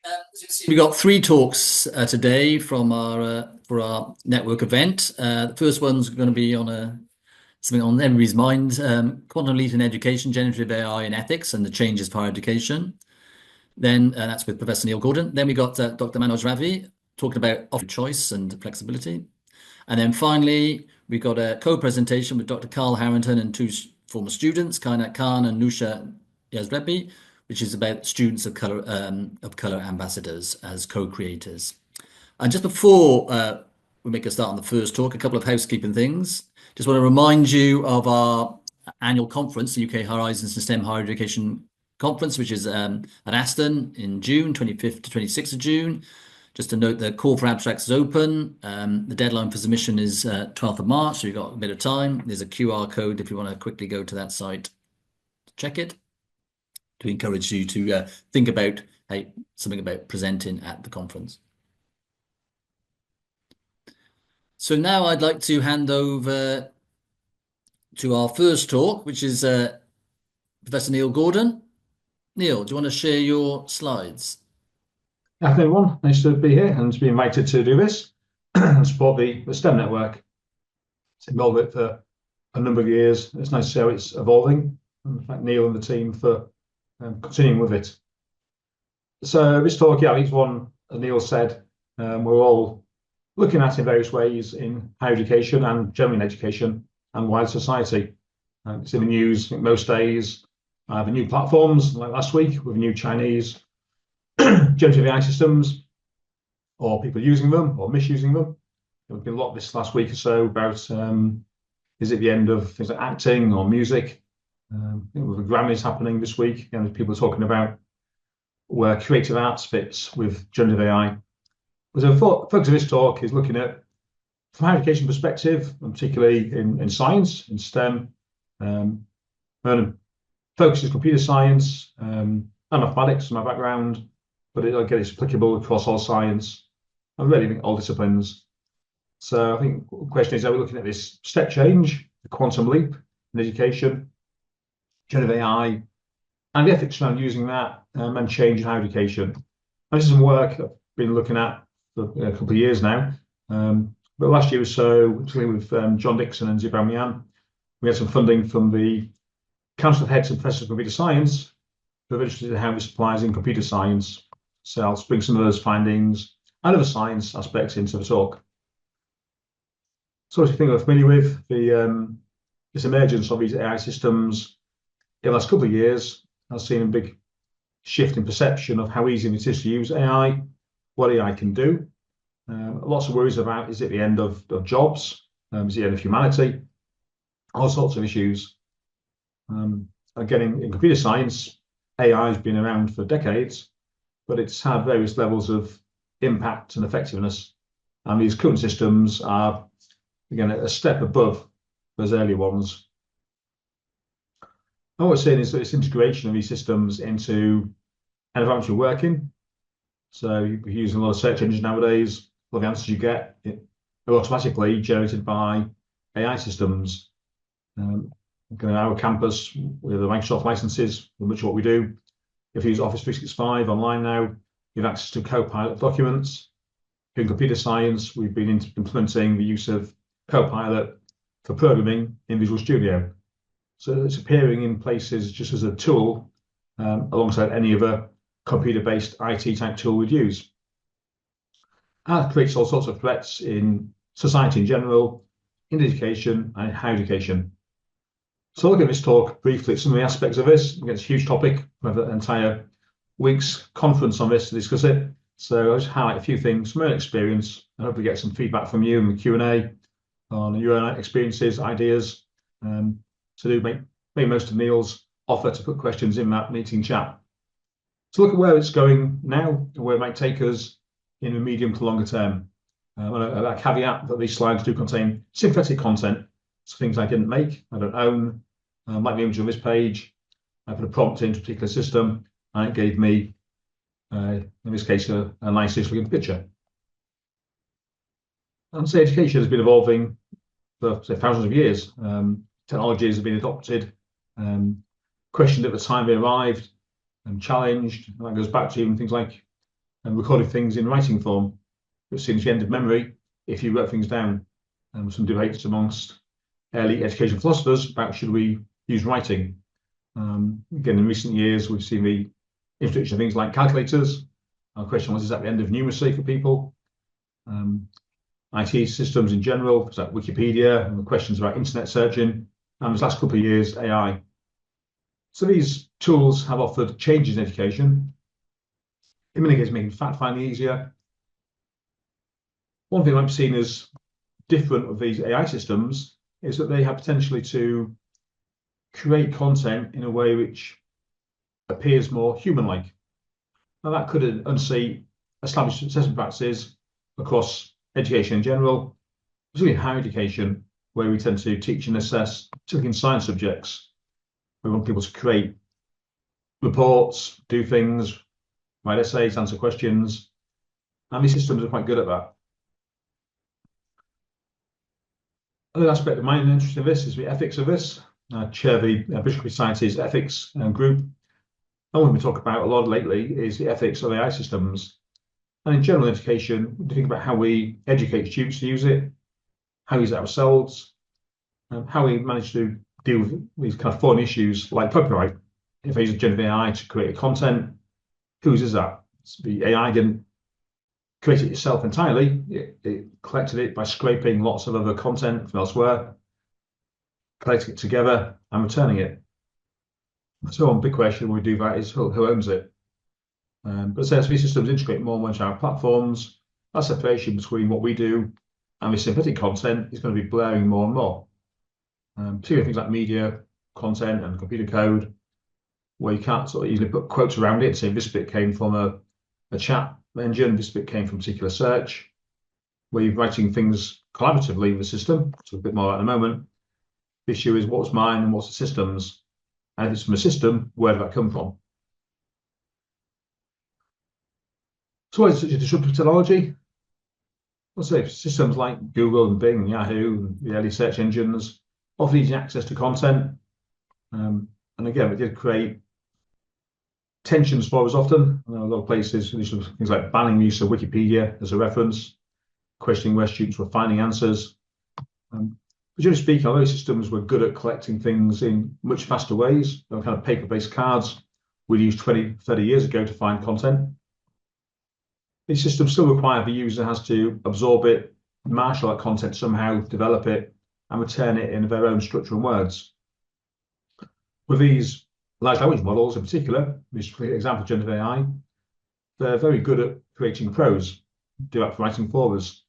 As you can see, we got three talks today from our for our network event. The first one's going to be on something on everybody's mind: quantum leap in education, generative AI and ethics, and the changes for higher education. Then that's with Professor Neil Gordon. Then we got Dr. Manoj Ravi talking about offer choice and flexibility. And then finally, we got a co-presentation with Dr. Carl Harrington and two former students, Kainat Khan and Nusha Yazrebi, which is about students of color ambassadors as co-creators. And just before we make a start on the first talk, a couple of housekeeping things. Just want to remind you of our annual conference, the UK Horizons and STEM Higher Education Conference, which is at Aston in June, 25th to 26th of June. Just to note, the call for abstracts is open. The deadline for submission is 12th of March, so you've got a bit of time. There's a QR code if you want to quickly go to that site to check it. To encourage you to think about something about presenting at the conference. So now I'd like to hand over to our first talk, which is Professor Neil Gordon. Neil, do you want to share your slides? Good afternoon, everyone. Nice to be here and to be invited to do this and support the STEM network. It's involved with it for a number of years. It's nice to see how it's evolving. And thank Neil and the team for continuing with it. So this talk, yeah, each one, as Neil said, we're all looking at in various ways in higher education and generally in education and wider society. It's in the news, I think, most days. The new platforms, like last week, with new Chinese generative AI systems, or people using them or misusing them. There's been a lot this last week or so about is it the end of things like acting or music? With the Grammys happening this week, and people are talking about where creative arts fits with generative AI. But the focus of this talk is looking at, from higher education perspective, and particularly in science, in STEM, and focus is computer science and mathematics, my background, but again, it's applicable across all science and really all disciplines. So I think the question is, are we looking at this step change, the quantum leap in education, generative AI, and the ethics around using that and change in higher education? And this is some work I've been looking at for a couple of years now. But last year or so, particularly with John Dixon and Zibao Mian, we had some funding from the Council of Heads and Professors of Computer Science who are interested in how this applies in computer science. So I'll bring some of those findings and other science aspects into the talk. So as you think we're familiar with, this emergence of these AI systems in the last couple of years has seen a big shift in perception of how easy it is to use AI, what AI can do. Lots of worries about, is it the end of jobs? Is it the end of humanity? All sorts of issues. Again, in computer science, AI has been around for decades, but it's had various levels of impact and effectiveness. And these current systems are, again, a step above those earlier ones. And what we're seeing is this integration of these systems into an environment you're working. So you're using a lot of search engines nowadays. A lot of the answers you get are automatically generated by AI systems. In our campus, with the Microsoft licenses, much of what we do. If you use Office 365 online now, you have access to Copilot documents. In computer science, we've been implementing the use of Copilot for programming in Visual Studio. So it's appearing in places just as a tool alongside any other computer-based IT type tool we'd use. And it creates all sorts of threats in society in general, in education and in higher education. So look at this talk briefly, some of the aspects of this. Again, it's a huge topic. We have an entire week's conference on this to discuss it. So I'll just highlight a few things from my own experience and hopefully get some feedback from you in the Q&A on your own experiences, ideas, to make most of Neil's offer to put questions in that meeting chat. So look at where it's going now and where it might take us in the medium to longer term. A caveat that these slides do contain synthetic content. So things I didn't make, I don't own, like the image on this page. I put a prompt into a particular system and it gave me, in this case, a nice looking picture. And so education has been evolving for, say, thousands of years. Technologies have been adopted, questioned at the time they arrived, and challenged. And that goes back to even things like and recorded things in writing form, which seems the end of memory if you wrote things down. And some debates amongst early education philosophers about should we use writing. Again, in recent years, we've seen the introduction of things like calculators. Our question was, is that the end of numeracy for people? IT systems in general, like Wikipedia, and the questions about internet searching, and this last couple of years, AI. So these tools have offered changes in education. In many cases, making fact-finding easier. One thing I've seen as different with these AI systems is that they have potentially to create content in a way which appears more human-like. Now that could unseat established assessment practices across education in general, particularly higher education, where we tend to teach and assess, particularly in science subjects. We want people to create reports, do things, write essays, answer questions, and these systems are quite good at that. Another aspect of my interest in this is the ethics of this. I chair the British Society's ethics group. And what we talk about a lot lately is the ethics of AI systems. And in general education, we think about how we educate students to use it, how we use it ourselves, how we manage to deal with these kind of foreign issues like copyright. If I use generative AI to create content, whose is that? The AI didn't create it itself entirely. It collected it by scraping lots of other content from elsewhere, collecting it together and returning it. So one big question when we do that is who owns it? But as these systems integrate more and more into our platforms, that separation between what we do and the synthetic content is going to be blurring more and more. Particularly things like media content and computer code, where you can't sort of easily put quotes around it, saying this bit came from a chat engine, this bit came from particular search, where you're writing things collaboratively with the system. So a bit more at the moment. The issue is what's mine and what's the system's, and if it's from a system, where did that come from? So what is such a disruptive technology? Let's say systems like Google and Bing and Yahoo and the early search engines offer easy access to content. And again, it did create tensions for us often. A lot of places, things like banning the use of Wikipedia as a reference, questioning where students were finding answers. But generally speaking, although systems were good at collecting things in much faster ways, they were kind of paper-based cards we used 20, 30 years ago to find content. These systems still require the user has to absorb it, marshal that content somehow, develop it, and return it in their own structure and words. With these large language models in particular, this example of generative AI, they're very good at creating prose, do that for writing for us.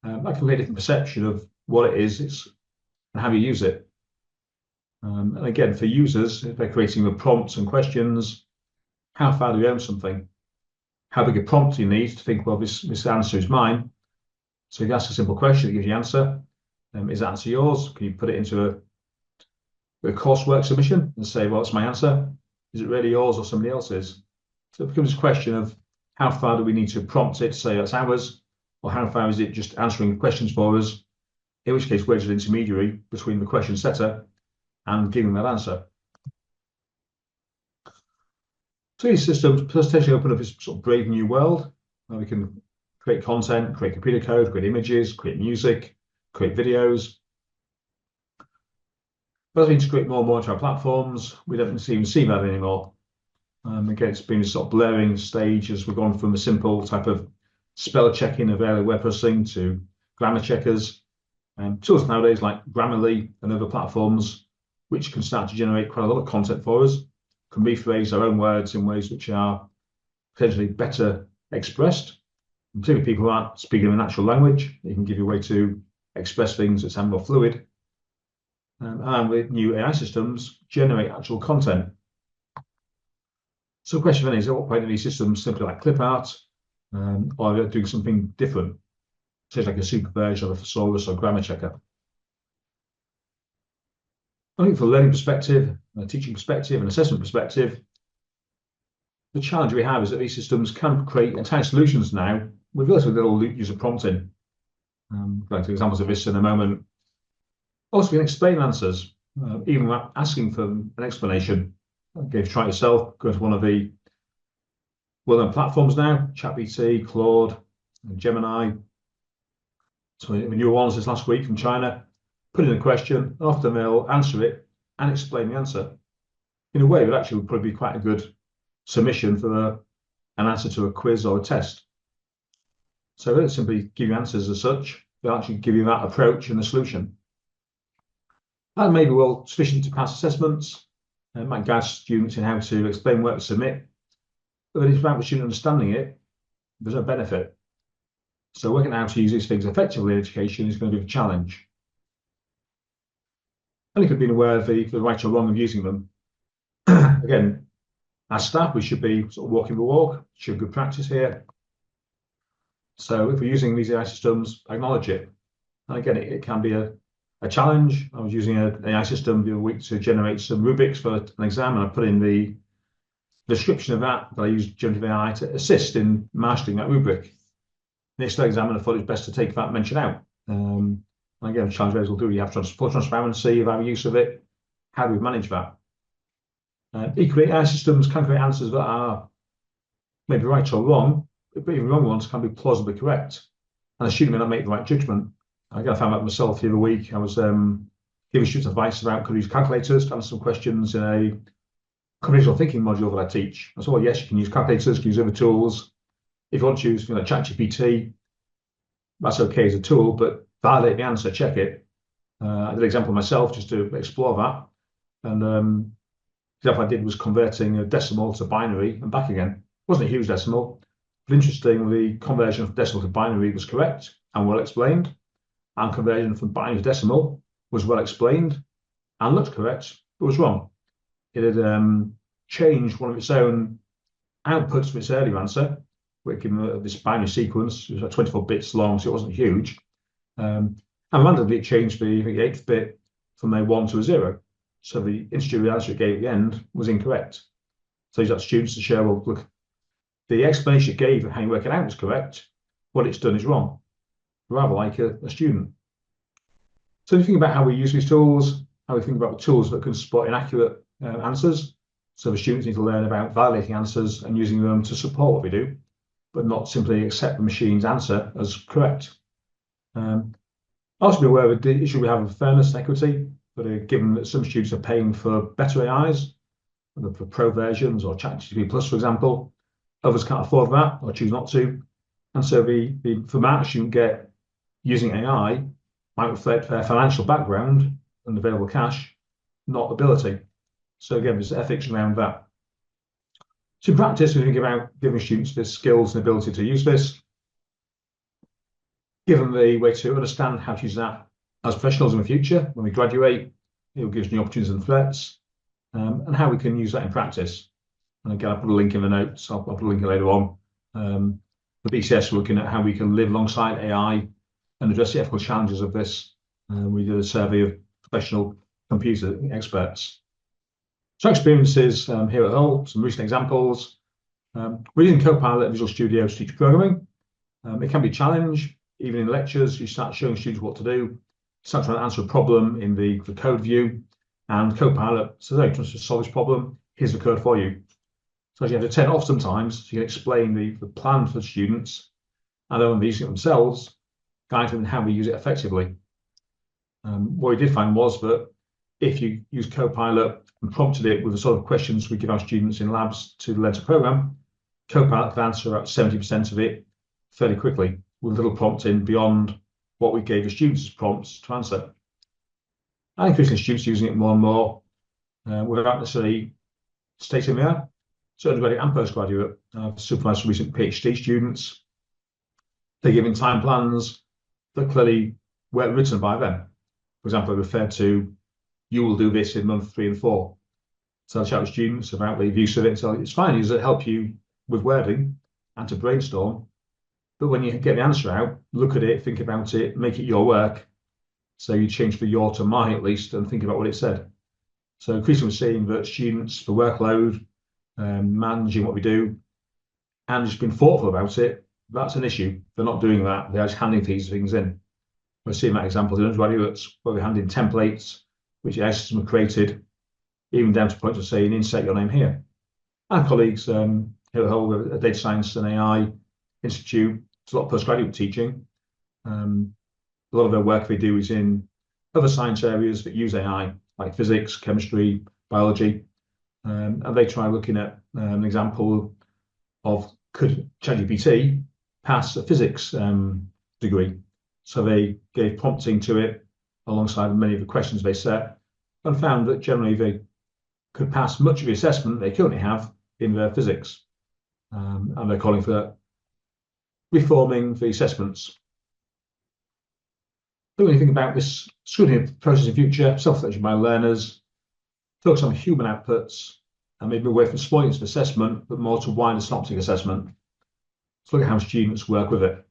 That can create a different perception of what it is and how you use it. And again, for users, if they're creating the prompts and questions, how far do we own something? How big a prompt do you need to think, well, this answer is mine? So if you ask a simple question, it gives you an answer. Is that answer yours? Can you put it into a coursework submission and say, well, it's my answer? Is it really yours or somebody else's? So it becomes a question of how far do we need to prompt it to say that's ours, or how far is it just answering questions for us? In which case, where's the intermediary between the question setter and giving that answer? So these systems potentially open up this sort of brave new world where we can create content, create computer code, create images, create music, create videos. But as we integrate more and more into our platforms, we don't even see that anymore. Again, it's been a sort of blurring stage as we've gone from a simple type of spell checking of early web processing to grammar checkers. Tools nowadays like Grammarly and other platforms, which can start to generate quite a lot of content for us, can rephrase our own words in ways which are potentially better expressed. Particularly people who aren't speaking a natural language, it can give you a way to express things that sound more fluid. And with new AI systems, generate actual content. So the question then is, at what point are these systems simply like clip art, or are they doing something different, say like a super version of a thesaurus or grammar checker? I think from a learning perspective, a teaching perspective, and assessment perspective, the challenge we have is that these systems can create entire solutions now with relatively little user prompting. Going to examples of this in a moment. Also, you can explain answers, even without asking for an explanation. Okay, if you try it yourself, go to one of the well-known platforms now, ChatGPT, Claude, and Gemini. So the newer ones this last week from China, put in a question, often they'll answer it and explain the answer. In a way, it actually would probably be quite a good submission for an answer to a quiz or a test. So they don't simply give you answers as such, they'll actually give you that approach and the solution. That may be well sufficient to pass assessments, and might guide students in how to explain work to submit, but if without the student understanding it, there's no benefit. So working out how to use these things effectively in education is going to be a challenge. And you could be aware of the right or wrong of using them. Again, as staff, we should be sort of walking the walk, should have good practice here. So if we're using these AI systems, acknowledge it. And again, it can be a challenge. I was using an AI system the other week to generate some rubrics for an exam, and I put in the description of that I used generative AI to assist in mastering that rubric. The next examiner thought it was best to take that mention out. And again, challenge will do. You have to full transparency of our use of it. How do we manage that? Equally, AI systems can create answers that are maybe right or wrong, but even wrong ones can be plausibly correct. And a student may not make the right judgment. I found that myself the other week. I was giving students advice about could use calculators to answer some questions in a computational thinking module that I teach. I said, well, yes, you can use calculators, you can use other tools. If you want to use ChatGPT, that's okay as a tool, but validate the answer, check it. I did an example myself just to explore that. And the example I did was converting a decimal to binary and back again. It wasn't a huge decimal, but interestingly, the conversion from decimal to binary was correct and well explained. And conversion from binary to decimal was well explained and looked correct, but was wrong. It had changed one of its own outputs from its earlier answer, given this binary sequence. It was like 24 bits long, so it wasn't huge. And randomly it changed the 8th bit from a 1 to a 0. So the integer answer it gave at the end was incorrect. So you got students to share, well, look, the explanation it gave of how you work it out was correct. What it's done is wrong. Rather like a student. So if you think about how we use these tools, how we think about the tools that can support inaccurate answers. So the students need to learn about validating answers and using them to support what we do, but not simply accept the machine's answer as correct. Also be aware of the issue we have of fairness and equity, but given that some students are paying for better AIs, for pro versions or ChatGPT Plus, for example, others can't afford that or choose not to. And so the amount a student get using AI might reflect their financial background and available cash, not ability. So again, there's ethics around that. So in practice, we think about giving students the skills and ability to use this, give them the way to understand how to use that as professionals in the future. When we graduate, it will give us new opportunities and threats, and how we can use that in practice. And again, I'll put a link in the notes. I'll put a link later on. The BCS, we're looking at how we can live alongside AI and address the ethical challenges of this. We did a survey of professional computer experts. So experiences here at Hull, some recent examples. We're using Copilot and Visual Studio to teach programming. It can be a challenge. Even in lectures, you start showing students what to do, start trying to answer a problem in the code view, and Copilot says, "Hey, just to solve this problem, here's the code for you." So you have to turn it off sometimes, so you can explain the plan for students, and then when they're using it themselves, guide them how we use it effectively. What we did find was that if you use Copilot and prompted it with the sort of questions we give our students in labs to learn to program, Copilot can answer about 70% of it fairly quickly with little prompting beyond what we gave the students as prompts to answer. And increasingly students using it more and more without necessarily stating they are. So undergraduate and postgraduate, I've supervised some recent PhD students. They're given time plans that clearly weren't written by them. For example, they referred to, you will do this in month 3 and 4. So I chat with students about the use of it. So it's fine, does it help you with wording and to brainstorm? But when you get the answer out, look at it, think about it, make it your work. So you change the your to my at least and think about what it said. So increasingly we're seeing that students, the workload, managing what we do, and just being thoughtful about it, that's an issue. They're not doing that. They're just handing these things in. We're seeing that example in undergraduates where we hand in templates, which the AI system have created, even down to the point of saying, insert your name here. And colleagues Hill, a data science and AI institute. It's a lot of postgraduate teaching. A lot of their work they do is in other science areas that use AI, like physics, chemistry, biology. And they try looking at an example of could ChatGPT pass a physics degree. So they gave prompting to it alongside many of the questions they set and found that generally they could pass much of the assessment they currently have in their physics. And they're calling for reforming the assessments. When you think about this scrutiny process in future, self-selection by learners, focus on human outputs, and maybe away from small units of assessment, but more to wider synoptic assessment. Let's look at how students work with it.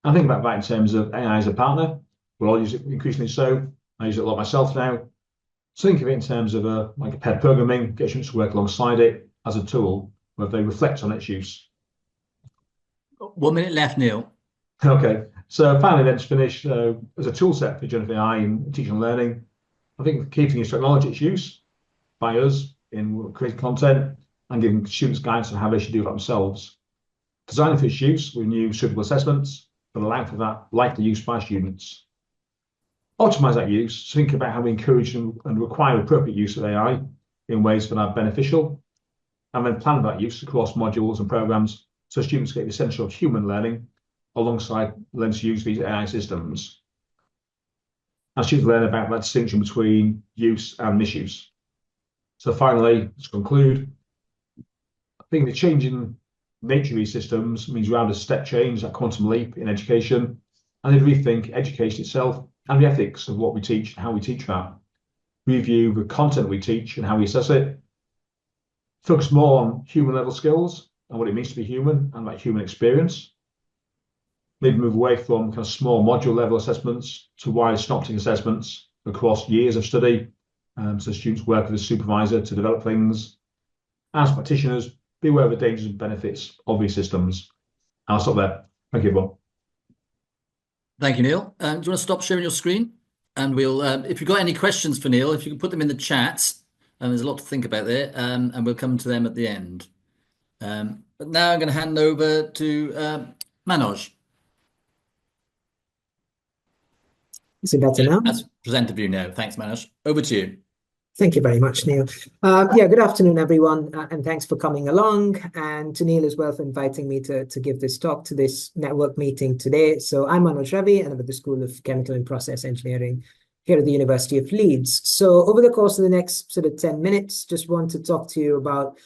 I think about that in terms of AI as a partner. We'll all use it increasingly so. I use it a lot myself now. So think of it in terms of like a paired programming, get students to work alongside it as a tool where they reflect on its use. 1 minute left, Neil. Okay, so finally then to finish, as a tool set for generative AI in teaching and learning, I think the key thing is to acknowledge its use by us in creating content and giving students guidance on how they should do it themselves. Designing for its use with new suitable assessments that allow for that likely use by students. Optimize that use, so think about how we encourage and require appropriate use of AI in ways that are beneficial, and then plan that use across modules and programs so students get the essential human learning alongside learning to use these AI systems. And students learn about that distinction between use and misuse. So finally, to conclude, I think the changing nature of these systems means we have a step change, that quantum leap in education, and then rethink education itself and the ethics of what we teach and how we teach that. Review the content we teach and how we assess it. Focus more on human level skills and what it means to be human and that human experience. Maybe move away from kind of small module level assessments to wide synoptic assessments across years of study. So students work with a supervisor to develop things. As practitioners, be aware of the dangers and benefits of these systems. I'll stop there. Thank you, everyone. Thank you, Neil. Do you want to stop sharing your screen? And we'll, if you've got any questions for Neil, if you can put them in the chat, there's a lot to think about there, and we'll come to them at the end. But now I'm going to hand over to Manoj. Is it better now? That's presenter view now. Thanks, Manoj. Over to you. Thank you very much, Neil. Yeah, good afternoon, everyone, and thanks for coming along, and to Neil as well for inviting me to give this talk to this network meeting today. So I'm Manoj Ravi, and I'm at the School of Chemical and Process Engineering here at the University of Leeds. So over the course of the next sort of 10 minutes, just want to talk to you about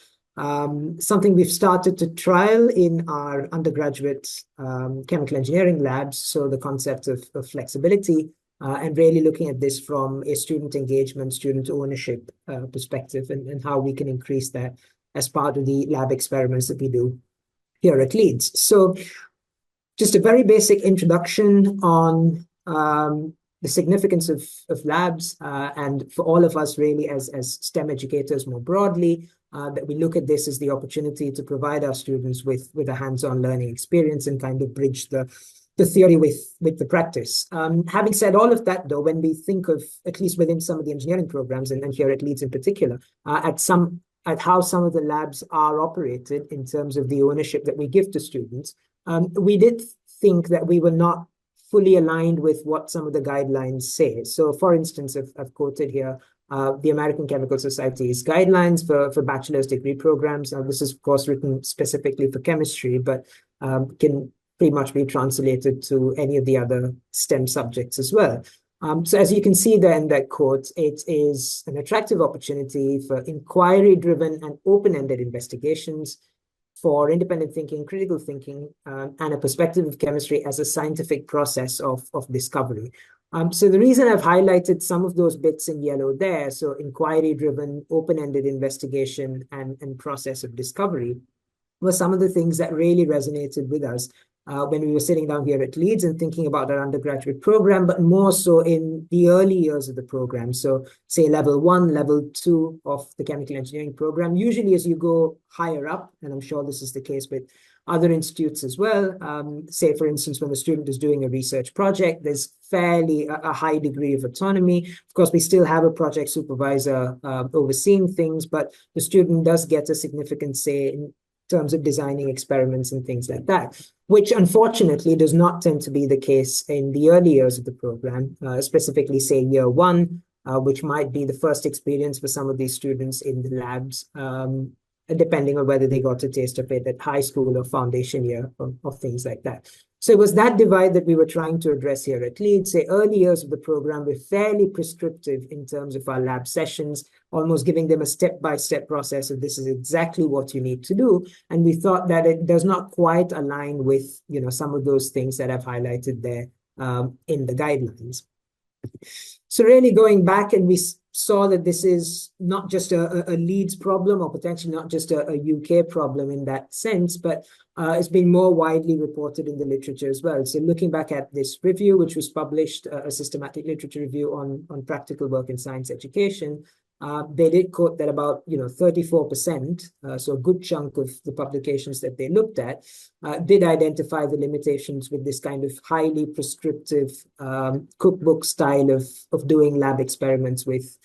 something we've started to trial in our undergraduate chemical engineering labs, so the concept of flexibility. And really looking at this from a student engagement, student ownership perspective, and how we can increase that as part of the lab experiments that we do here at Leeds. So just a very basic introduction on the significance of labs and for all of us really as STEM educators more broadly, that we look at this as the opportunity to provide our students with a hands-on learning experience and kind of bridge the theory with the practice. Having said all of that, though, when we think of, at least within some of the engineering programs, and here at Leeds in particular, at how some of the labs are operated in terms of the ownership that we give to students, we did think that we were not fully aligned with what some of the guidelines say. So, for instance, I've quoted here the American Chemical Society's guidelines for bachelor's degree programs. Now, this is, of course, written specifically for chemistry, but can pretty much be translated to any of the other STEM subjects as well. So as you can see there in that quote, it is an attractive opportunity for inquiry-driven and open-ended investigations, for independent thinking, critical thinking, and a perspective of chemistry as a scientific process of discovery. So the reason I've highlighted some of those bits in yellow there, so inquiry-driven, open-ended investigation and process of discovery, were some of the things that really resonated with us when we were sitting down here at Leeds and thinking about our undergraduate program, but more so in the early years of the program. So say level 1, level 2 of the chemical engineering program. Usually as you go higher up, and I'm sure this is the case with other institutes as well, say for instance, when the student is doing a research project, there's fairly a high degree of autonomy. Of course, we still have a project supervisor overseeing things, but the student does get a significant say terms of designing experiments and things like that, which unfortunately does not tend to be the case in the early years of the program, specifically say year one, which might be the first experience for some of these students in the labs, depending on whether they got a taste of it at high school or foundation year or things like that. So it was that divide that we were trying to address here at Leeds. Say early years of the program were fairly prescriptive in terms of our lab sessions, almost giving them a step-by-step process of this is exactly what you need to do. And we thought that it does not quite align with, you know, some of those things that I've highlighted there in the guidelines. So really going back, and we saw that this is not just a Leeds problem, or potentially not just a UK problem in that sense, but it's been more widely reported in the literature as well. So looking back at this review, which was published, a systematic literature review on practical work in science education, they did quote that about 34%, so a good chunk of the publications that they looked at did identify the limitations with this kind of highly prescriptive cookbook style of doing lab experiments with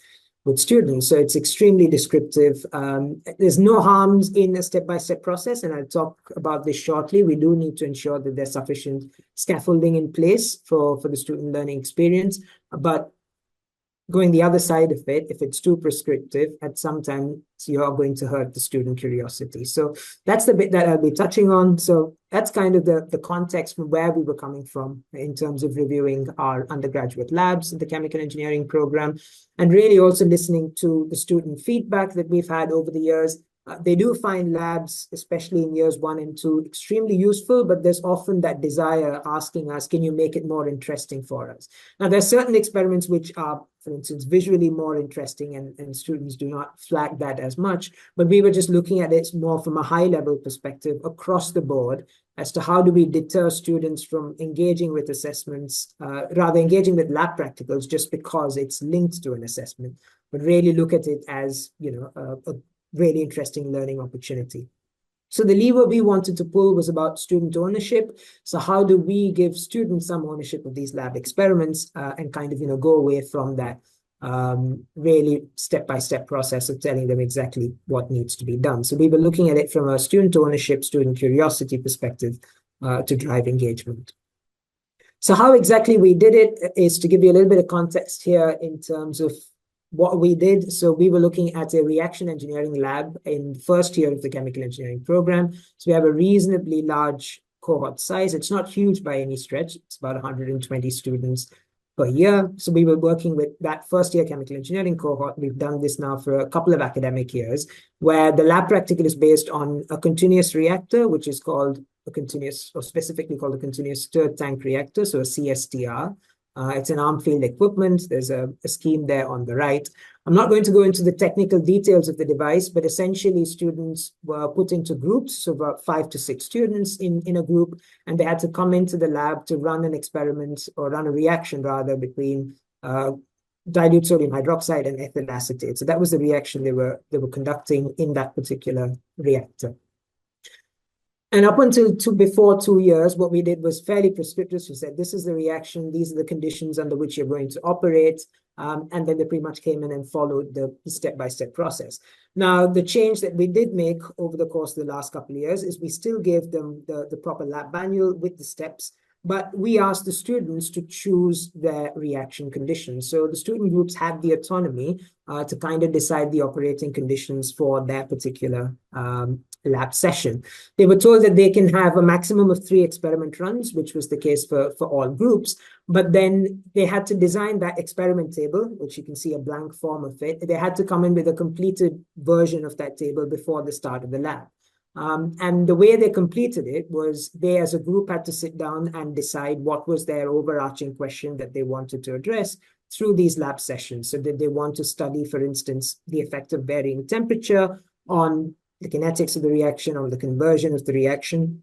students. So it's extremely descriptive. There's no harms in a step-by-step process, and I'll talk about this shortly. We do need to ensure that there's sufficient scaffolding in place for the student learning experience, but going the other side of it, if it's too prescriptive, at some time you are going to hurt the student curiosity. So that's the bit that I'll be touching on. So that's kind of the context from where we were coming from in terms of reviewing our undergraduate labs in the chemical engineering program, and really also listening to the student feedback that we've had over the years. They do find labs, especially in years 1 and 2, extremely useful, but there's often that desire asking us, can you make it more interesting for us? Now, there are certain experiments which are, for instance, visually more interesting, and students do not flag that as much, but we were just looking at it more from a high-level perspective across the board as to how do we deter students from engaging with assessments, rather engaging with lab practicals just because it's linked to an assessment, but really look at it as, a really interesting learning opportunity. So the lever we wanted to pull was about student ownership. So how do we give students some ownership of these lab experiments and kind of, go away from that really step-by-step process of telling them exactly what needs to be done. So we were looking at it from a student ownership, student curiosity perspective to drive engagement. So how exactly we did it is to give you a little bit of context here in terms of what we did. So we were looking at a reaction engineering lab in the first year of the chemical engineering program. So we have a reasonably large cohort size. It's not huge by any stretch. It's about 120 students per year. So we were working with that first year chemical engineering cohort. We've done this now for a couple of academic years, where the lab practical is based on a continuous reactor, which is called a continuous, or specifically called a continuous stirred tank reactor, so a CSTR. It's an arm field equipment. There's a scheme there on the right. I'm not going to go into the technical details of the device, but essentially students were put into groups, so about 5 to 6 students in a group, and they had to come into the lab to run an experiment, or run a reaction rather, between dilute sodium hydroxide and ethyl acetate. So that was the reaction they were conducting in that particular reactor. And up until before 2 years, what we did was fairly prescriptive. We said, this is the reaction, these are the conditions under which you're going to operate. And then they pretty much came in and followed the step-by-step process. Now, the change that we did make over the course of the last couple of years is we still gave them the proper lab manual with the steps, but we asked the students to choose their reaction conditions. So the student groups had the autonomy to kind of decide the operating conditions for their particular lab session. They were told that they can have a maximum of 3 experiment runs, which was the case for all groups, but then they had to design that experiment table, which you can see a blank form of it. They had to come in with a completed version of that table before the start of the lab. And the way they completed it was they as a group had to sit down and decide what was their overarching question that they wanted to address through these lab sessions. So did they want to study, for instance, the effect of varying temperature on the kinetics of the reaction, or the conversion of the reaction?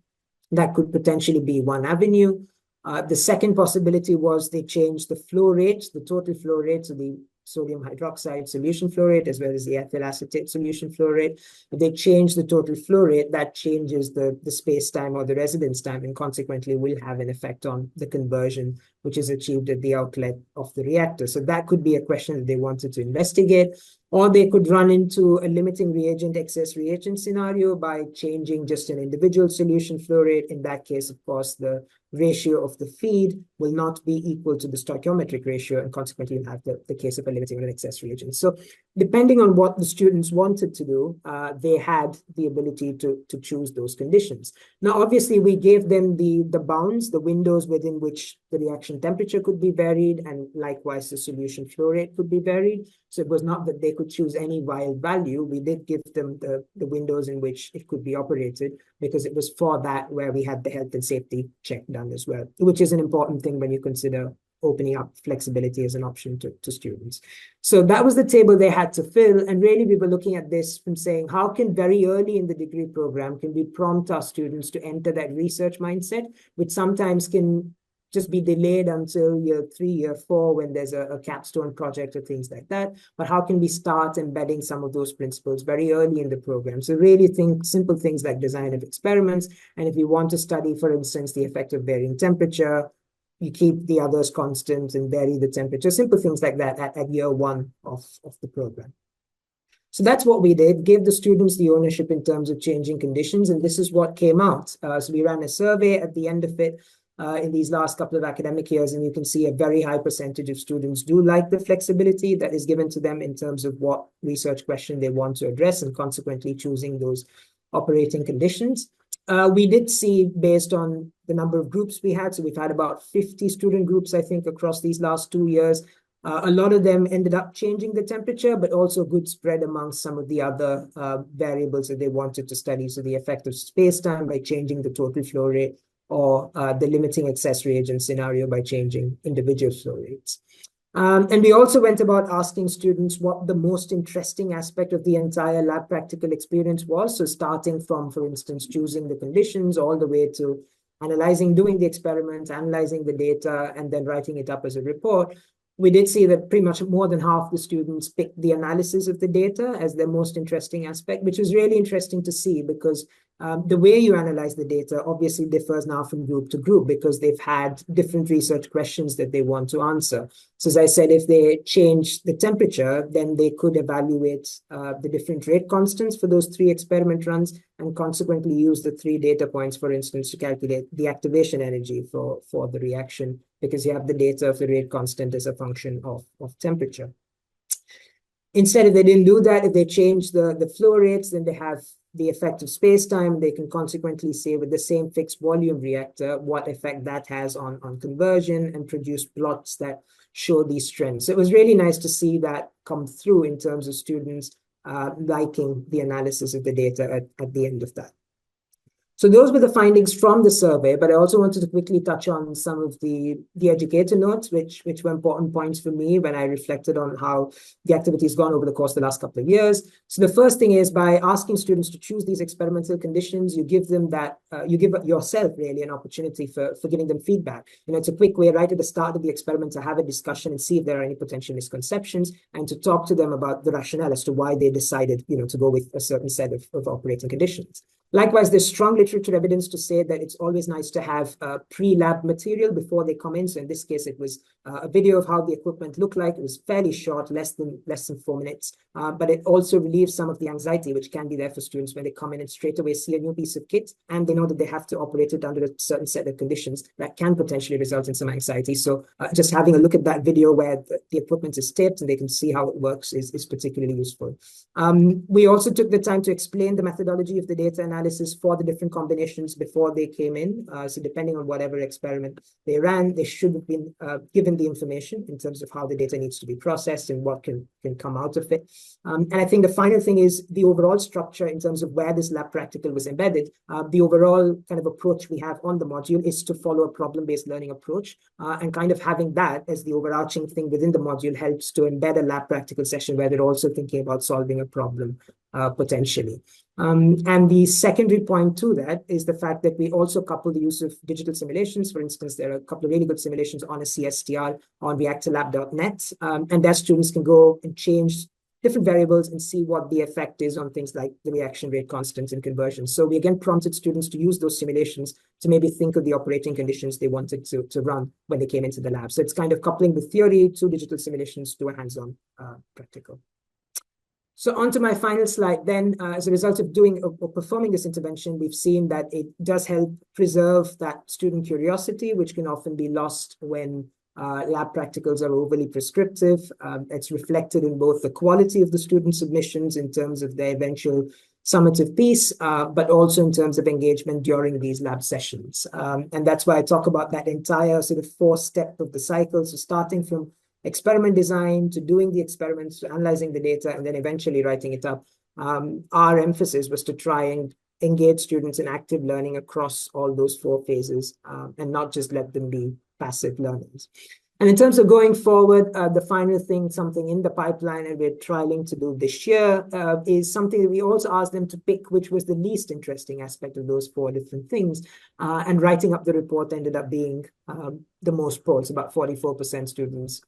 That could potentially be one avenue. The second possibility was they changed the flow rate, the total flow rate, so the sodium hydroxide solution flow rate as well as the ethyl acetate solution flow rate. If they change the total flow rate, that changes the space time or the residence time, and consequently will have an effect on the conversion which is achieved at the outlet of the reactor. So that could be a question that they wanted to investigate. Or they could run into a limiting reagent, excess reagent scenario by changing just an individual solution flow rate. In that case, of course, the ratio of the feed will not be equal to the stoichiometric ratio, and consequently you'll have the case of a limiting or an excess reagent. So depending on what the students wanted to do, they had the ability to choose those conditions. Now, obviously, we gave them the bounds, the windows within which the reaction temperature could be varied, and likewise the solution flow rate could be varied. So it was not that they could choose any wild value. We did give them the windows in which it could be operated, because it was for that where we had the health and safety check done as well, which is an important thing when you consider opening up flexibility as an option to students. So that was the table they had to fill. And really, we were looking at this from saying, how can very early in the degree program, can we prompt our students to enter that research mindset, which sometimes can just be delayed until year 3, year 4, when there's a capstone project or things like that. But how can we start embedding some of those principles very early in the program? So really think simple things like design of experiments. And if you want to study, for instance, the effect of varying temperature, you keep the others constant and vary the temperature, simple things like that at year 1 of the program. So that's what we did, gave the students the ownership in terms of changing conditions, and this is what came out. So we ran a survey at the end of it in these last couple of academic years, and you can see a very high percentage of students do like the flexibility that is given to them in terms of what research question they want to address, and consequently choosing those operating conditions. We did see, based on the number of groups we had, so we've had about 50 student groups, I think, across these last 2 years. A lot of them ended up changing the temperature, but also good spread amongst some of the other variables that they wanted to study. So the effect of space-time by changing the total flow rate, or the limiting excess reagent scenario by changing individual flow rates. And we also went about asking students what the most interesting aspect of the entire lab practical experience was. So starting from, for instance, choosing the conditions all the way to analyzing, doing the experiments, analyzing the data, and then writing it up as a report. We did see that pretty much more than half the students picked the analysis of the data as their most interesting aspect, which was really interesting to see, because the way you analyze the data obviously differs now from group to group, because they've had different research questions that they want to answer. So as I said, if they change the temperature, then they could evaluate the different rate constants for those 3 experiment runs, and consequently use the 3 data points, for instance, to calculate the activation energy for the reaction, because you have the data of the rate constant as a function of temperature. Instead, if they didn't do that, if they change the flow rates, then they have the effect of space-time. They can consequently say, with the same fixed volume reactor, what effect that has on conversion, and produce plots that show these trends. So it was really nice to see that come through in terms of students liking the analysis of the data at the end of that. So those were the findings from the survey, but I also wanted to quickly touch on some of the educator notes, which were important points for me when I reflected on how the activity has gone over the course of the last couple of years. So the first thing is, by asking students to choose these experimental conditions, you give them that, you give yourself really an opportunity for giving them feedback. You know, it's a quick way right at the start of the experiment to have a discussion and see if there are any potential misconceptions, and to talk to them about the rationale as to why they decided, you know, to go with a certain set of operating conditions. Likewise, there's strong literature evidence to say that it's always nice to have pre-lab material before they come in. So in this case, it was a video of how the equipment looked like. It was fairly short, less than 4 minutes, but it also relieves some of the anxiety which can be there for students when they come in and straight away see a new piece of kit, and they know that they have to operate it under a certain set of conditions that can potentially result in some anxiety. So just having a look at that video where the equipment is taped and they can see how it works is particularly useful. We also took the time to explain the methodology of the data analysis for the different combinations before they came in. So depending on whatever experiment they ran, they should have been given the information in terms of how the data needs to be processed and what can come out of it. And I think the final thing is the overall structure in terms of where this lab practical was embedded. The overall kind of approach we have on the module is to follow a problem-based learning approach, and kind of having that as the overarching thing within the module helps to embed a lab practical session where they're also thinking about solving a problem potentially. And the secondary point to that is the fact that we also couple the use of digital simulations. For instance, there are a couple of really good simulations on a CSTR on reactorlab.net, and that students can go and change different variables and see what the effect is on things like the reaction rate constants and conversions. So we again prompted students to use those simulations to maybe think of the operating conditions they wanted to run when they came into the lab. So it's kind of coupling the theory to digital simulations to a hands-on practical. So on to my final slide then, as a result of doing or performing this intervention, we've seen that it does help preserve that student curiosity, which can often be lost when lab practicals are overly prescriptive. It's reflected in both the quality of the student submissions in terms of their eventual summative piece, but also in terms of engagement during these lab sessions. And that's why I talk about that entire sort of 4-step of the cycle. So starting from experiment design to doing the experiments, to analyzing the data, and then eventually writing it up. Our emphasis was to try and engage students in active learning across all those 4 phases and not just let them be passive learners. And in terms of going forward, the final thing, something in the pipeline and we're trialing to do this year is something that we also asked them to pick, which was the least interesting aspect of those 4 different things. And writing up the report ended up being the most polls. About 44% students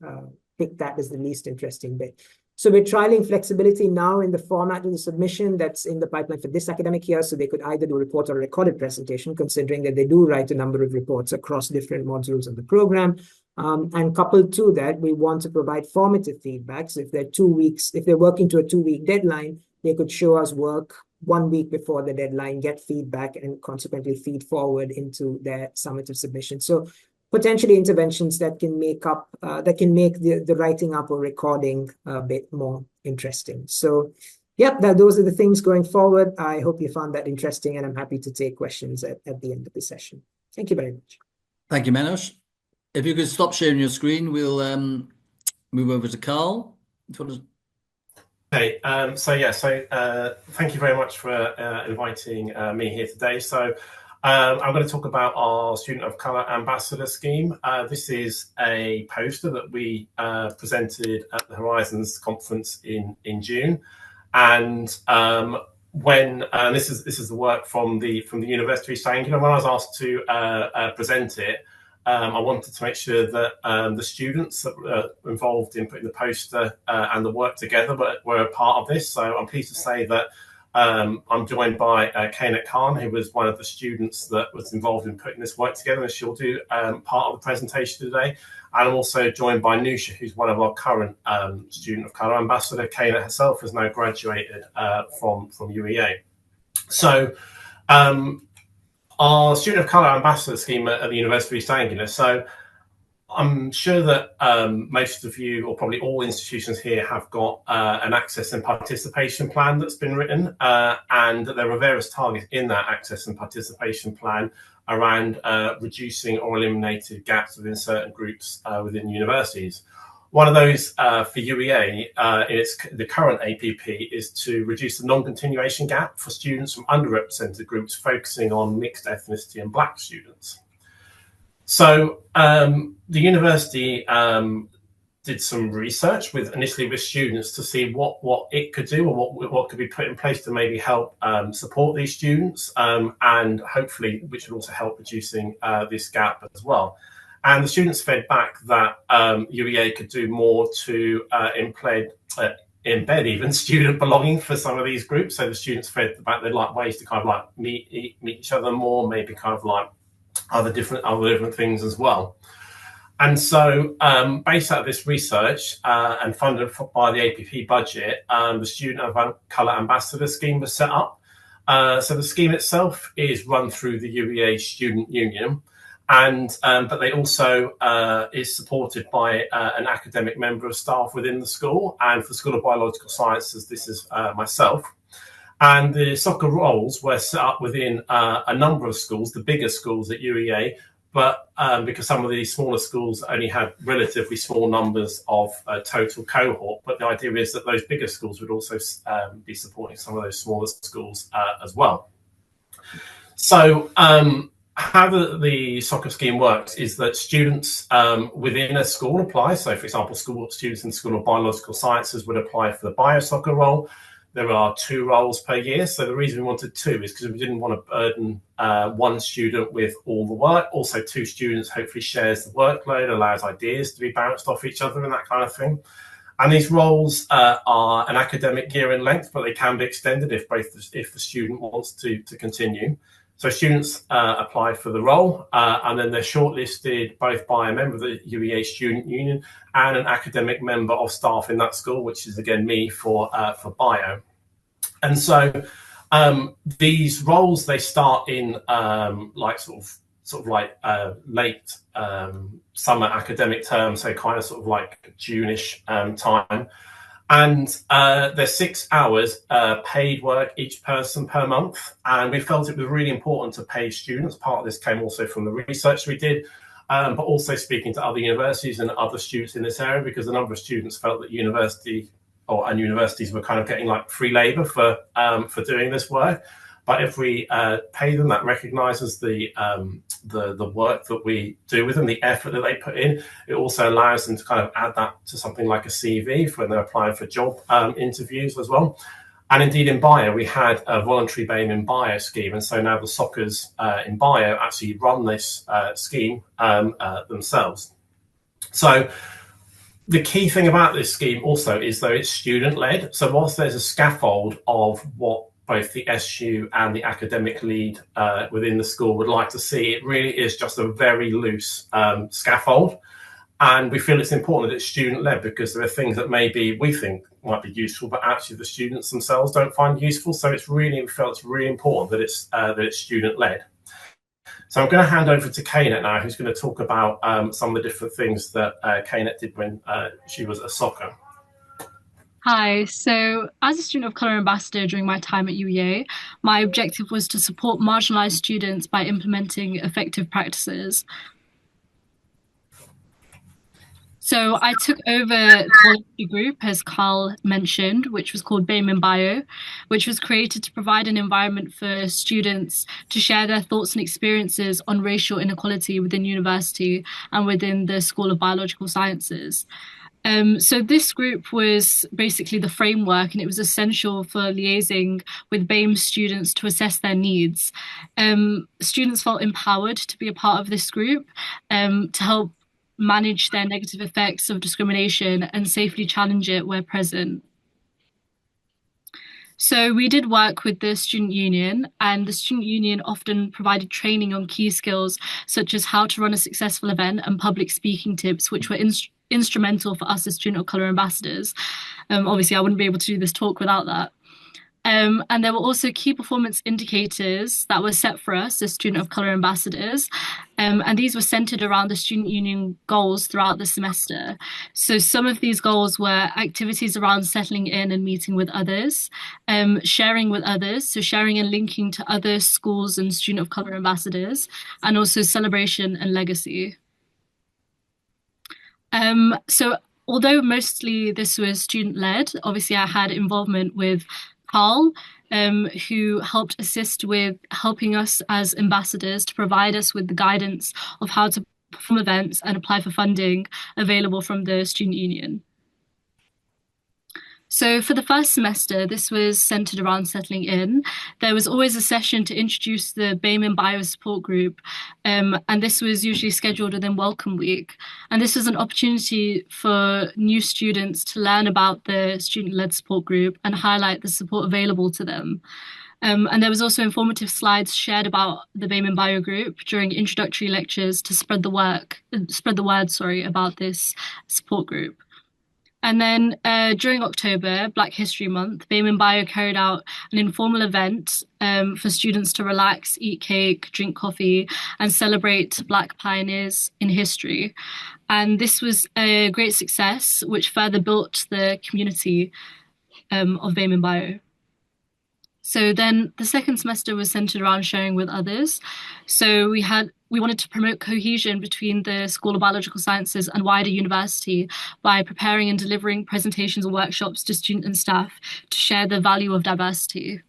picked that as the least interesting bit. So we're trialing flexibility now in the format of the submission that's in the pipeline for this academic year. So they could either do a report or a recorded presentation, considering that they do write a number of reports across different modules of the program. And coupled to that, we want to provide formative feedback. So if they're 2 weeks, if they're working to a 2-week deadline, they could show us work 1 week before the deadline, get feedback, and consequently feed forward into their summative submission. So potentially interventions that can make up, that can make the writing up or recording a bit more interesting. So yeah, those are the things going forward. I hope you found that interesting, and I'm happy to take questions at the end of the session. Thank you very much. Thank you, Manoj. If you could stop sharing your screen, we'll move over to Carl. Okay, thank you very much for inviting me here today. So I'm going to talk about our Student of Colour Ambassador Scheme. This is a poster that we presented at the Horizons conference in June, and this is the work from the university saying, when I was asked to present it, I wanted to make sure that the students that were involved in putting the poster and the work together were a part of this. So I'm pleased to say that I'm joined by Kainat Khan, who was one of the students that was involved in putting this work together, and she'll do part of the presentation today. And I'm also joined by Nusha, who's one of our current Student of Colour Ambassador. Kainat herself has now graduated from UEA. So our Student of Colour Ambassador Scheme at the University of East Anglia. So I'm sure that most of you, or probably all institutions here, have got an access and participation plan that's been written, and there are various targets in that access and participation plan around reducing or eliminating gaps within certain groups within universities. One of those for UEA, the current APP, is to reduce the non-continuation gap for students from underrepresented groups, focusing on mixed ethnicity and Black students. So the university did some research initially with students to see what it could do, or what could be put in place to maybe help support these students, and hopefully which would also help reducing this gap as well. And the students fed back that UEA could do more to embed even student belonging for some of these groups. So the students fed back they'd like ways to kind of like meet each other more, maybe kind of like other different things as well. And so based out of this research and funded by the APP budget, the Student of Colour Ambassador Scheme was set up. So the scheme itself is run through the UEA Student Union, and but they also is supported by an academic member of staff within the school. And for the School of Biological Sciences, this is myself. And the soccer roles were set up within a number of schools, the bigger schools at UEA, but because some of these smaller schools only had relatively small numbers of total cohort. But the idea is that those bigger schools would also be supporting some of those smaller schools as well. So how the soccer scheme works is that students within a school apply. So, for example, students in the School of Biological Sciences would apply for the bio soccer role. there are 2 roles per year. So the reason we wanted 2 is because we didn't want to burden 1 student with all the work. Also, 2 students hopefully shares the workload, allows ideas to be bounced off each other and that kind of thing. And these roles are an academic year in length, but they can be extended if the student wants to continue. So students apply for the role, and then they're shortlisted both by a member of the UEA Student Union and an academic member of staff in that school, which is again me for bio. And so these roles, they start in like sort of like late summer academic term, so kind of sort of like June-ish time. And there's 6 hours paid work each person per month. And we felt it was really important to pay students. Part of this came also from the research we did, but also speaking to other universities and other students in this area, because a number of students felt that universities were kind of getting like free labor for doing this work. But if we pay them, that recognises the work that we do with them, the effort that they put in. It also allows them to kind of add that to something like a CV for when they're applying for job interviews as well. And indeed, in bio, we had a voluntary BAME in bio scheme, and so now the SOCers in bio actually run this scheme themselves. So the key thing about this scheme also is though it's student-led. So whilst there's a scaffold of what both the SU and the academic lead within the school would like to see, it really is just a very loose scaffold. And we feel it's important that it's student-led, because there are things that maybe we think might be useful, but actually the students themselves don't find useful. So we felt it's really important that it's student-led. So I'm going to hand over to Kaynet now, who's going to talk about some of the different things that Kaynet did when she was a SOCer. Hi, so as a student of colour ambassador during my time at UEA, my objective was to support marginalised students by implementing effective practices. So I took over the voluntary group, as Carl mentioned, which was called BAME in Bio, which was created to provide an environment for students to share their thoughts and experiences on racial inequality within university and within the School of Biological Sciences. So this group was basically the framework, and it was essential for liaising with BAME students to assess their needs. Students felt empowered to be a part of this group to help manage their negative effects of discrimination and safely challenge it where present. So we did work with the student union, and the student union often provided training on key skills such as how to run a successful event and public speaking tips, which were instrumental for us as student of colour ambassadors. Obviously, I wouldn't be able to do this talk without that. And there were also key performance indicators that were set for us as student of colour ambassadors. And these were centred around the student union goals throughout the semester. So some of these goals were activities around settling in and meeting with others, sharing with others, so sharing and linking to other schools and student of colour ambassadors, and also celebration and legacy. So although mostly this was student-led, obviously I had involvement with Carl, who helped assist with helping us as ambassadors to provide us with the guidance of how to perform events and apply for funding available from the student union. So for the first semester, this was centred around settling in. There was always a session to introduce the BAME in Bio support group, and this was usually scheduled within Welcome Week. And this was an opportunity for new students to learn about the student-led support group and highlight the support available to them. And there was also informative slides shared about the BAME in Bio group during introductory lectures to spread the word about this support group. And then during October, Black History Month, BAME in Bio carried out an informal event for students to relax, eat cake, drink coffee, and celebrate Black pioneers in history. And this was a great success, which further built the community of BAME in Bio. So then the second semester was centered around sharing with others. So we wanted to promote cohesion between the School of Biological Sciences and wider university by preparing and delivering presentations and workshops to students and staff to share the value of diversity.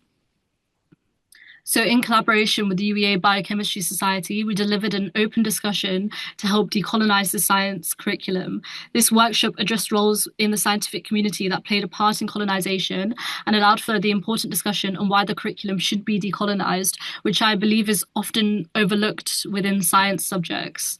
So in collaboration with the UEA Biochemistry Society, we delivered an open discussion to help decolonize the science curriculum. This workshop addressed roles in the scientific community that played a part in colonization and allowed for the important discussion on why the curriculum should be decolonized, which I believe is often overlooked within science subjects.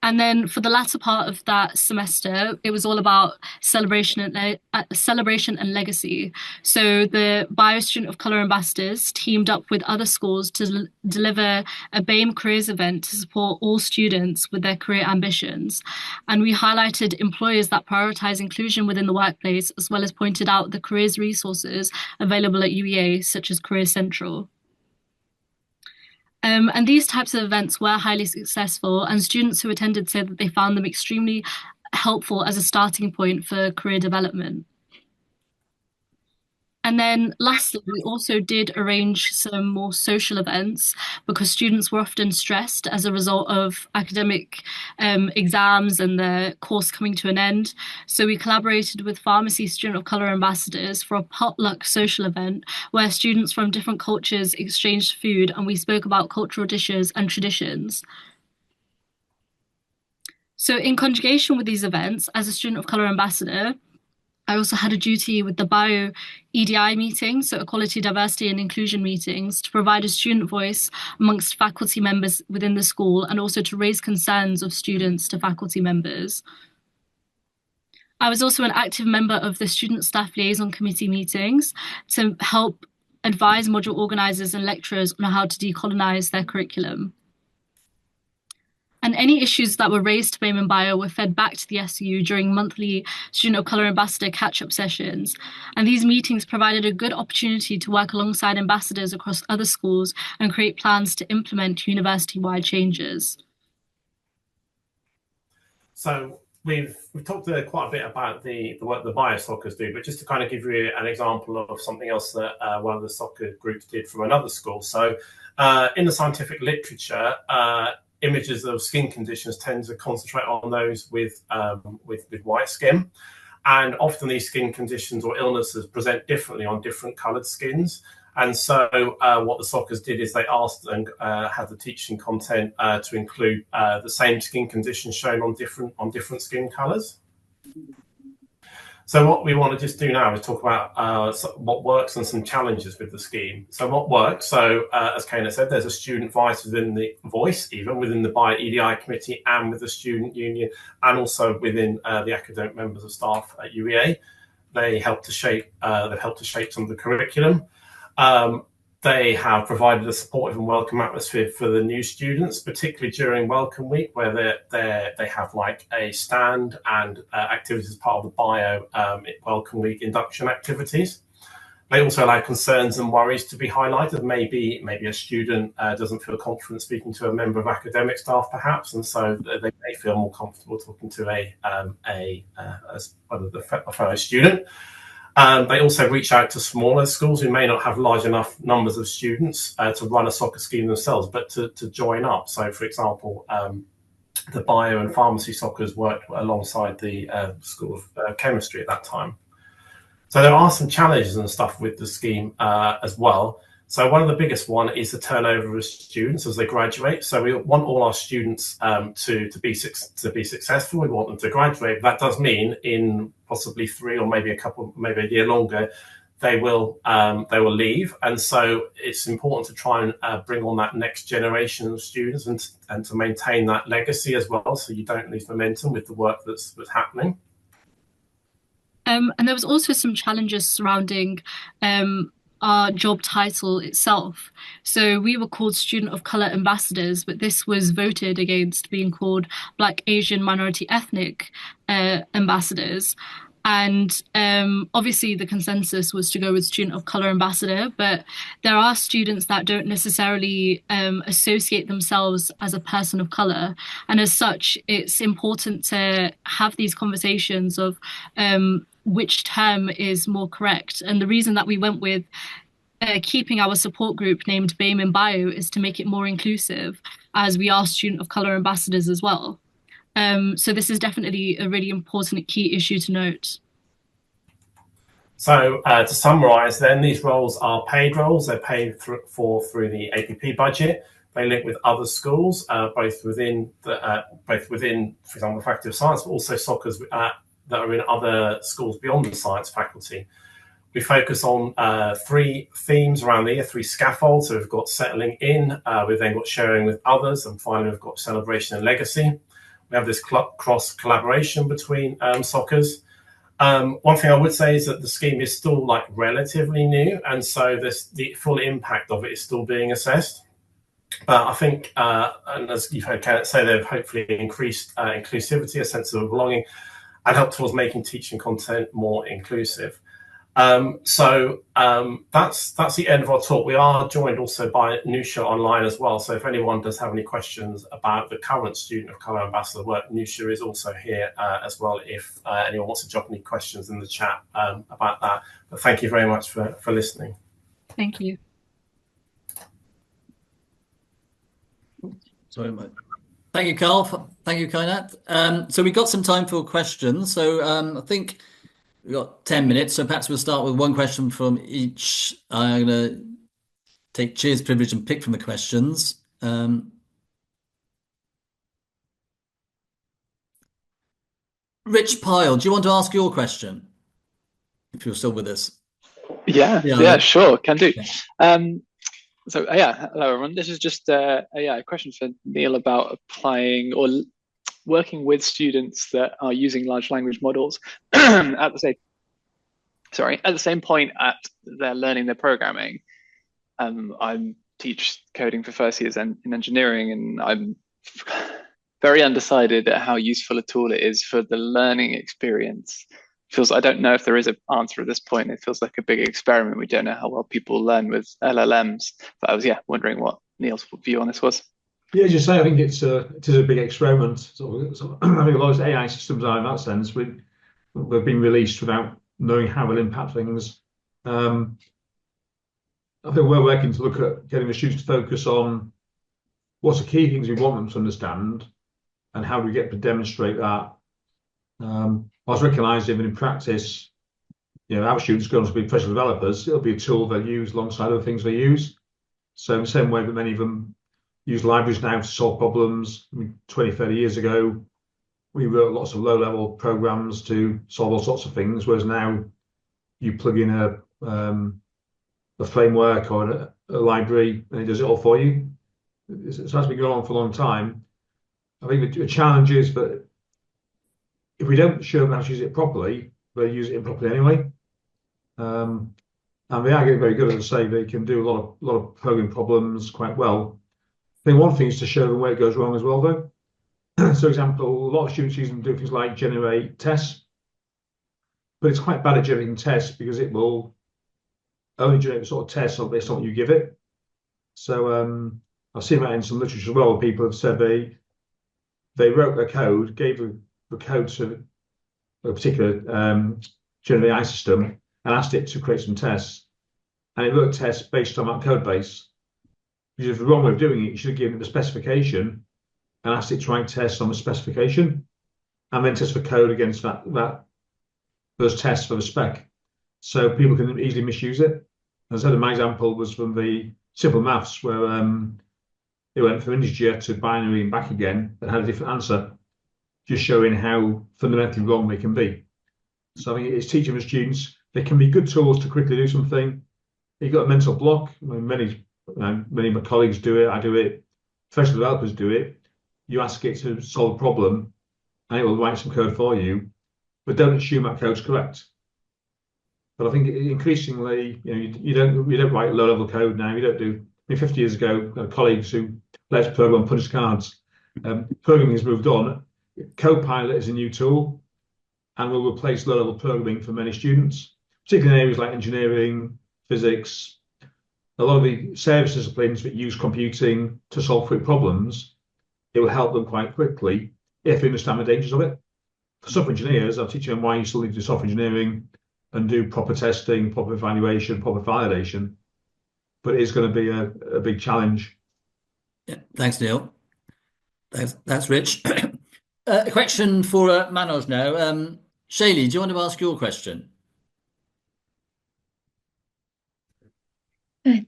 And then for the latter part of that semester, it was all about celebration and legacy. So the Bio Student of Colour ambassadors teamed up with other schools to deliver a BAME careers event to support all students with their career ambitions. And we highlighted employers that prioritise inclusion within the workplace, as well as pointed out the careers resources available at UEA, such as Career Central. And these types of events were highly successful, and students who attended said that they found them extremely helpful as a starting point for career development. And then lastly, we also did arrange some more social events because students were often stressed as a result of academic exams and the course coming to an end. So we collaborated with Pharmacy Student of Colour ambassadors for a potluck social event where students from different cultures exchanged food and we spoke about cultural dishes and traditions. So in conjugation with these events, as a Student of Colour ambassador, I also had a duty with the Bio EDI meetings, so Equality, Diversity and Inclusion meetings, to provide a student voice amongst faculty members within the school and also to raise concerns of students to faculty members. I was also an active member of the Student Staff Liaison Committee meetings to help advise module organisers and lecturers on how to decolonise their curriculum. And any issues that were raised to BAME and Bio were fed back to the SU during monthly Student of Colour ambassador catch-up sessions. And these meetings provided a good opportunity to work alongside ambassadors across other schools and create plans to implement university-wide changes. So we've talked quite a bit about the work the Bio Soccers do, but just to kind of give you an example of something else that one of the soccer groups did from another school. So in the scientific literature, images of skin conditions tend to concentrate on those with white skin, and often these skin conditions or illnesses present differently on different coloured skins. And so what the Soccers did is they asked and had the teaching content to include the same skin conditions shown on different skin colours. So what we want to just do now is talk about what works and some challenges with the scheme. So what works? So as Kana said, there's a student voice within the Bio EDI committee and with the student union, and also within the academic members of staff at UEA. They help to shape. They've helped to shape some of the curriculum. They have provided a supportive and welcome atmosphere for the new students, particularly during Welcome Week, where they have like a stand and activities as part of the Bio Welcome Week induction activities. They also allow concerns and worries to be highlighted. Maybe a student doesn't feel confident speaking to a member of academic staff, perhaps, and so they may feel more comfortable talking to a fellow student. They also reach out to smaller schools who may not have large enough numbers of students to run a soccer scheme themselves, but to join up. So, for example, the Bio and Pharmacy Soccers worked alongside the School of Chemistry at that time. So there are some challenges and stuff with the scheme as well. So one of the biggest one is the turnover of students as they graduate. So we want all our students to be successful. We want them to graduate. That does mean in possibly 3 or maybe a year longer, they will leave. And so it's important to try and bring on that next generation of students and to maintain that legacy as well, so you don't lose momentum with the work that's happening. And there was also some challenges surrounding our job title itself. So we were called Student of Colour ambassadors, but this was voted against being called Black, Asian, Minority, Ethnic ambassadors. And obviously the consensus was to go with Student of Colour ambassador, but there are students that don't necessarily associate themselves as a person of colour. And as such, it's important to have these conversations of which term is more correct. And the reason that we went with keeping our support group named BAME and Bio is to make it more inclusive, as we are Student of Colour ambassadors as well. So this is definitely a really important key issue to note. So to summarise, then these roles are paid roles. They're paid through the APP budget. They link with other schools, both within, for example, the Faculty of Science, but also SOCers that are in other schools beyond the science faculty. We focus on 3 themes around the year, 3 scaffolds. So we've got settling in, we've then got sharing with others, and finally we've got celebration and legacy. We have this cross collaboration between SOCers. One thing I would say is that the scheme is still like relatively new, and so the full impact of it is still being assessed. But I think, and as you've heard Kenneth say, they've hopefully increased inclusivity, a sense of belonging, and helped towards making teaching content more inclusive. So that's the end of our talk. We are joined also by Nusha online as well. So if anyone does have any questions about the current Student of Colour Ambassador work, Nusha is also here as well if anyone wants to drop any questions in the chat about that. But thank you very much for listening. Thank you. Sorry, Mike. Thank you, Carl. Thank you, Kainat. So we got some time for questions. So I think we've got 10 minutes. So perhaps we'll start with one question from each. I'm going to take chair's privilege and pick from the questions. Rich Pyle, do you want to ask your question? If you're still with us. Yeah, sure, can do. So yeah, hello everyone. This is just a question for Neil about applying or working with students that are using large language models at the same point at they're learning their programming. I teach coding for first years in engineering, and I'm very undecided at how useful a tool it is for the learning experience. I don't know if there is an answer at this point. It feels like a big experiment. We don't know how well people learn with LLMs. But I was wondering what Neil's view on this was. Yeah, as you say, I think it is a big experiment. So I think a lot of AI systems are in that sense. We've been released without knowing how it will impact things. I think we're working to look at getting the students to focus on what's the key things we want them to understand and how do we get to demonstrate that. Whilst recognising in practice, our students going to be professional developers, it'll be a tool they'll use alongside other things they use. So in the same way that many of them use libraries now to solve problems, 20, 30 years ago, we wrote lots of low-level programs to solve all sorts of things, whereas now you plug in a framework or a library and it does it all for you. So that's been going on for a long time. I think the challenge is that if we don't show them how to use it properly, they'll use it improperly anyway. And they are getting very good at say they can do a lot of programming problems quite well. I think one thing is to show them where it goes wrong as well, though. So, for example, a lot of students use them to do things like generate tests, but it's quite bad at generating tests because it will only generate sort of tests based on what you give it. So I've seen that in some literature as well. People have said they wrote their code, gave the code to a particular generative AI system and asked it to create some tests, and it wrote tests based on that code base. Because if the wrong way of doing it, you should have given it the specification and asked it to write tests on the specification and then test the code against those tests for the spec. So people can easily misuse it. As I said, my example was from the simple maths where it went from integer to binary and back again and had a different answer, just showing how fundamentally wrong they can be. So I think it's teaching the students they can be good tools to quickly do something. You've got a mental block. Many of my colleagues do it. I do it. Professional developers do it. You ask it to solve a problem, and it will write some code for you. But don't assume that code's correct. But I think increasingly, you don't write low-level code now. You don't do. 50 years ago, I had colleagues who let us program punch cards. Programming has moved on. Copilot is a new tool and will replace low-level programming for many students, particularly in areas like engineering, physics. A lot of the service disciplines that use computing to solve quick problems, it will help them quite quickly if they understand the dangers of it. For software engineers, I'll teach them why you still need to do software engineering and do proper testing, proper evaluation, proper validation. But it is going to be a big challenge. Yeah, thanks, Neil. That's Rich. A question for Manoj now. Shaylee, do you want to ask your question?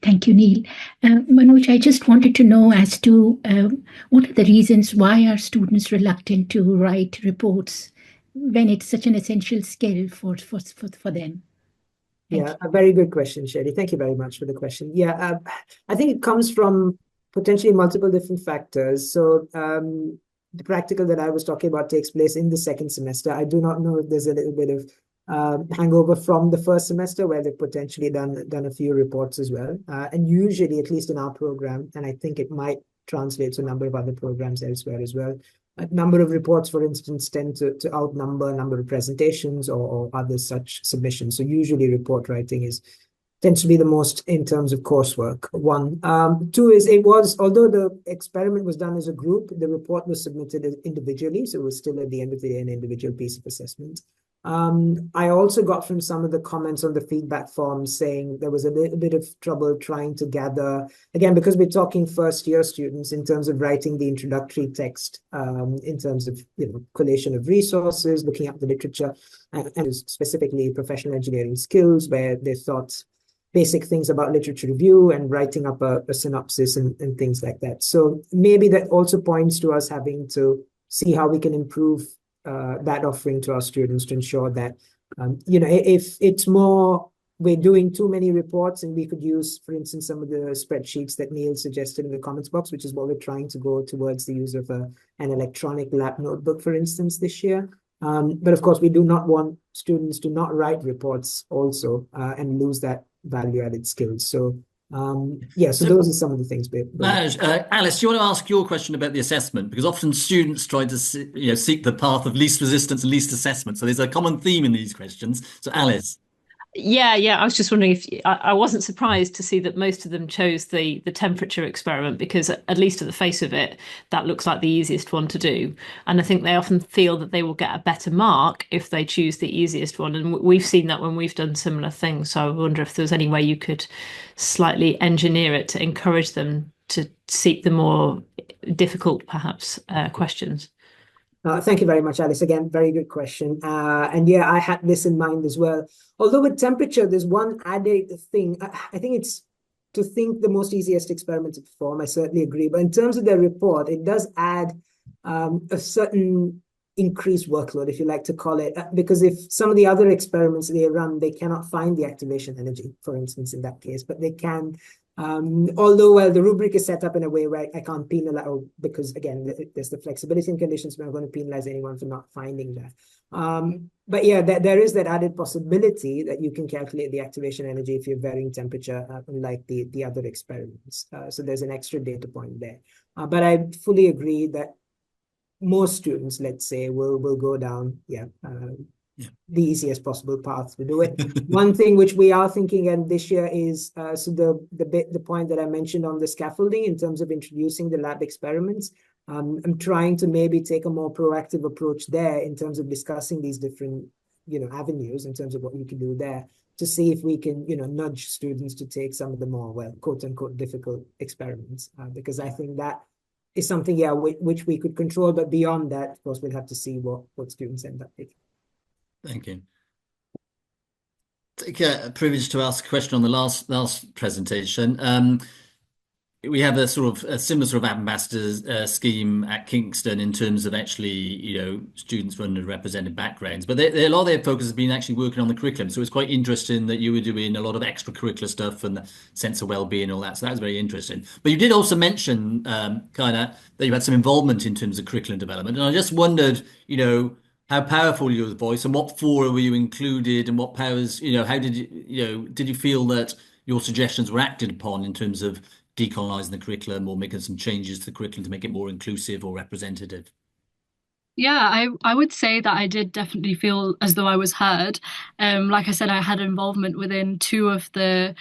Thank you, Neil. Manoj, I just wanted to know as to what are the reasons why are students reluctant to write reports when it's such an essential skill for them? Yeah, a very good question, Sherry. Thank you very much for the question. Yeah, I think it comes from potentially multiple different factors. So the practical that I was talking about takes place in the second semester. I do not know if there's a little bit of hangover from the first semester where they've potentially done a few reports as well. And usually, at least in our program, and I think it might translate to a number of other programs elsewhere as well, a number of reports, for instance, tend to outnumber a number of presentations or other such submissions. So usually report writing tends to be the most in terms of coursework. One. Two is although the experiment was done as a group, the report was submitted individually. So it was still at the end of the day an individual piece of assessment. I also got from some of the comments on the feedback form saying there was a little bit of trouble trying to gather, again, because we're talking first year students in terms of writing the introductory text, in terms of collation of resources, looking at the literature, and specifically professional engineering skills, where they thought basic things about literature review and writing up a synopsis and things like that. So maybe that also points to us having to see how we can improve that offering to our students to ensure that, if it's more, we're doing too many reports and we could use, for instance, some of the spreadsheets that Neil suggested in the comments box, which is what we're trying to go towards, the use of an electronic lab notebook, for instance, this year. But of course, we do not want students to not write reports also and lose that value-added skills. So so those are some of the things. Alice, do you want to ask your question about the assessment? Because often students try to seek the path of least resistance and least assessment. So there's a common theme in these questions. So Alice. Yeah. I was just wondering if I wasn't surprised to see that most of them chose the temperature experiment, because at least at the face of it, that looks like the easiest one to do. And I think they often feel that they will get a better mark if they choose the easiest one. And we've seen that when we've done similar things. So I wonder if there's any way you could slightly engineer it to encourage them to seek the more difficult, perhaps, questions. Thank you very much, Alice. Again, very good question. And yeah, I had this in mind as well. Although with temperature, there's one added thing. I think it's to think the most easiest experiment to perform. I certainly agree. But in terms of their report, it does add a certain increased workload, if you like to call it, because if some of the other experiments they run, they cannot find the activation energy, for instance, in that case, but they can. Although the rubric is set up in a way where I can't penalize, because again, there's the flexibility in conditions, we're not going to penalize anyone for not finding that. But yeah, there is that added possibility that you can calculate the activation energy if you're varying temperature, unlike the other experiments. So there's an extra data point there. But I fully agree that most students, let's say, will go down, the easiest possible path to do it. One thing which we are thinking, and this year is the point that I mentioned on the scaffolding in terms of introducing the lab experiments. I'm trying to maybe take a more proactive approach there in terms of discussing these different, avenues in terms of what we can do there to see if we can, nudge students to take some of the more, quote unquote, difficult experiments, because I think that is something, which we could control. But beyond that, of course, we'll have to see what students end up taking. Thank you. Take a privilege to ask a question on the last presentation. We have a similar sort of ambassador scheme at Kingston in terms of actually, students from underrepresented backgrounds, but a lot of their focus has been actually working on the curriculum. So it's quite interesting that you were doing a lot of extracurricular stuff and the sense of well-being and all that. So that was very interesting. But you did also mention that you had some involvement in terms of curriculum development, and I just wondered, how powerful your voice and what fora were you included and what powers, how did did you feel that your suggestions were acted upon in terms of decolonizing the curriculum or making some changes to the curriculum to make it more inclusive or representative? Yeah, I would say that I did definitely feel as though I was heard. Like I said, I had involvement within two of the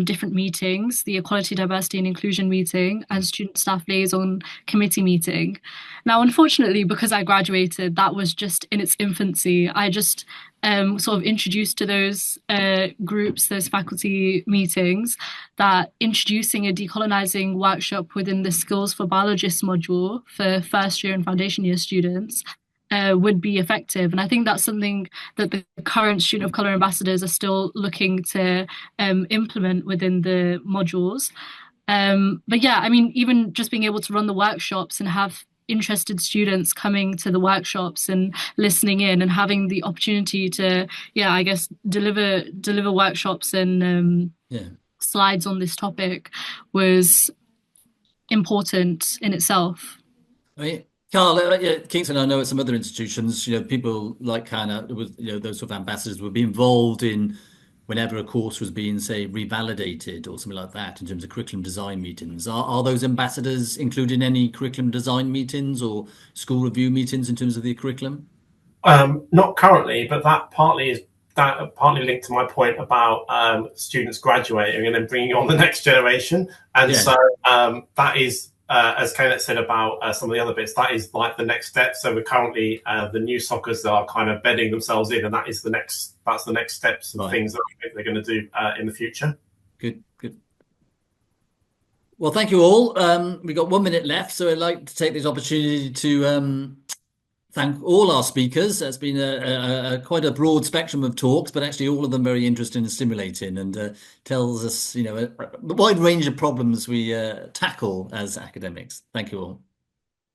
different meetings, the Equality, Diversity and Inclusion meeting and Student Staff Liaison Committee meeting. Now, unfortunately, because I graduated, that was just in its infancy. I just sort of introduced to those groups, those faculty meetings, that introducing a decolonizing workshop within the Skills for Biologists module for first year and foundation year students would be effective. And I think that's something that the current Student of Colour ambassadors are still looking to implement within the modules. But yeah, I mean, even just being able to run the workshops and have interested students coming to the workshops and listening in and having the opportunity to, I guess, deliver workshops and slides on this topic was important in itself. I mean, Carl, Kingston, I know at some other institutions, people like Hannah, those sort of ambassadors would be involved in whenever a course was being, say, revalidated or something like that in terms of curriculum design meetings. Are those ambassadors included in any curriculum design meetings or school review meetings in terms of the curriculum? Not currently, but that partly linked to my point about students graduating and then bringing on the next generation. And so that is, as Kenneth said about some of the other bits, that is like the next step. So we're currently, the new SOCers are kind of bedding themselves in, and that's the next steps and things that we think they're going to do in the future. Good. Well, thank you all. We've got 1 minute left, so I'd like to take this opportunity to thank all our speakers. It's been quite a broad spectrum of talks, but actually all of them very interesting and stimulating, and tells us, the wide range of problems we tackle as academics. Thank you all.